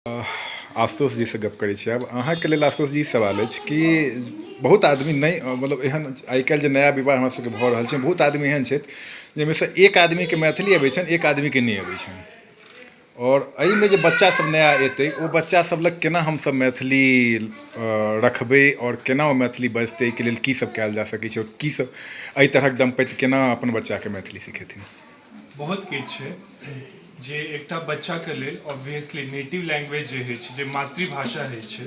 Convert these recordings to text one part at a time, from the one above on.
आशुतोष जी से गप करै छी। आब अहाँके लेल आशुतोष जी सवाल अछि कि बहुत आदमी नहीं मतलब एहन आइ काल्हि जे नया विवाह हमरा सबके भऽ रहल छै, बहुत आदमी एहन छथि जाहिमे से एक आदमीके मैथिली अबै छनि, एक आदमीके नहि अबै छनि। और एहिमे जे बच्चा सब नया एतै ओ बच्चा सब लग केना हमसब मैथिली रखबै और केना ओ मैथिली बजतै, एहिके लेल की सब कयल जा सकै छै और की सब एहि तरहक दंपति केना अपन बच्चाके मैथिली सिखेथिन? बहुत किछु छै जे एकटा बच्चाके लेल ऑब्वियसली नेटिव लैंग्वेज जे होइ छै, जे मातृभाषा होइ छै,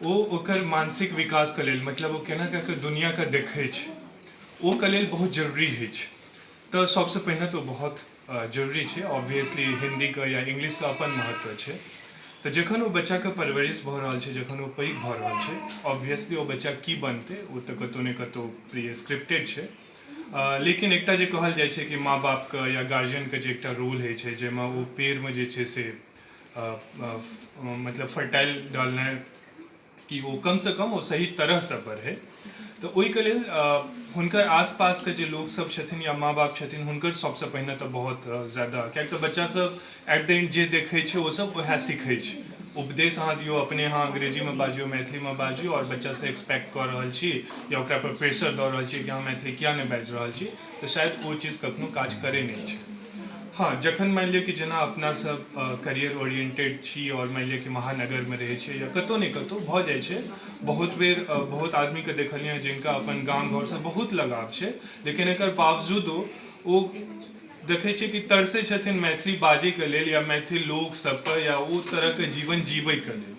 ओ ओकर मानसिक विकासके लेल मतलब ओ केना कऽ कऽ दुनिआके देखै छै ओके लेल बहुत जरूरी होइ छै। तऽ सबसँ पहिने तऽ बहुत जरूरी छै। ऑब्वियसली हिन्दीके या इंग्लिशके अपन महत्व छै। तऽ जखन ओ बच्चाके परवरिश भऽ रहल छै, जखन ओ पैघ भऽ रहल छै, ऑब्वियसली ओ बच्चा की बनतै ओ तऽ कतहु ने कतहु प्री स्क्रिप्टेड छै। लेकिन एकटा जे कहल जाइ छै कि माँ बापके या गार्जियनके जे एकटा रोल होइ छै जाहिमे ओ पेड़मे जे छै से मतलब फर्टाइल डालनाइ कि ओ कमसँ कम ओ सही तरहसँ बढ़ै। तऽ ओहिके लेल हुनकर आसपासके जे लोकसब छथिन या माँ बाप छथिन हुनकर सबसँ पहिने तऽ बहुत ज्यादा, किएक तऽ बच्चासब एट द एंड जे देखै छै ओसब वएह सीखै छै। उपदेश अहाँ दियौ, अपने अहाँ अंग्रेजीमे बाजियो, मैथिलीमे बाजियो और बच्चासँ एक्सपेक्ट कऽ रहल छी या ओकरा पर प्रेशर दऽ रहल छी कि अहाँ मैथिली किया नहि बाजि रहल छी, तऽ शायद ओ चीज कखनो काज करै नहि छै। हाँ, जखन मानि लिअ कि जेना अपना सब करियर ओरिएंटेड छी और मानि लिअ कि महानगरमे रहै छियै या कतहु ने कतहु भऽ जाइ छै, बहुत बेर बहुत आदमीके देखलियै जिनका अपन गाम घरसँ बहुत लगाव छै, लेकिन एकर बावजूदो ओ देखै छियै कि तरसै छथिन मैथिली बाजैके लेल या मैथिल लोकसबके या ओ तरहके जीवन जीबैके लेल।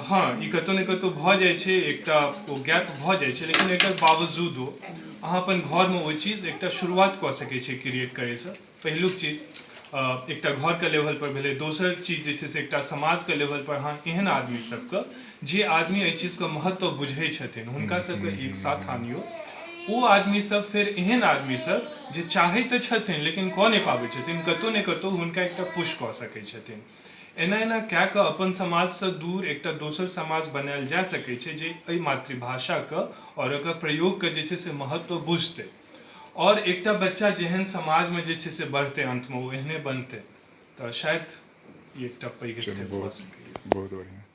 हाँ, ई कतहु ने कतहु भऽ जाइ छै, एकटा ओ गैप भऽ जाइ छै, लेकिन एकर बावजूदो अहाँ अपन घरमे ओ चीज एकटा शुरुआत कऽ सकै छियै क्रिएट करैसँ। पहिलुक चीज एकटा घरके लेवलपर भेलै। दोसर चीज जे छै से एकटा समाजके लेवलपर अहाँ एहन आदमी सबके जे आदमी एहि चीजके महत्व बुझै छथिन हुनका सबके एक साथ आनियौ। ओ आदमी सब फेर एहन आदमी सब जे चाहै तऽ छथिन लेकिन कऽ नहि पाबै छथिन, कतहु ने कतहु हुनका एकटा पुश कऽ सकै छथिन। एना एना कए कऽ अपन समाजसँ दूर एकटा दोसर समाज बनायल जा सकै छै जे एहि मातृभाषाके और एकर प्रयोगके जे छै से महत्व बुझतै। और एकटा बच्चा जेहन समाजमे जे छै से बढ़तै, अंतमे ओ एहने बनतै, तऽ शायद ई एकटा पैघ चलू स्टेप भऽ बहुत सकैए। बहुत बढ़िया।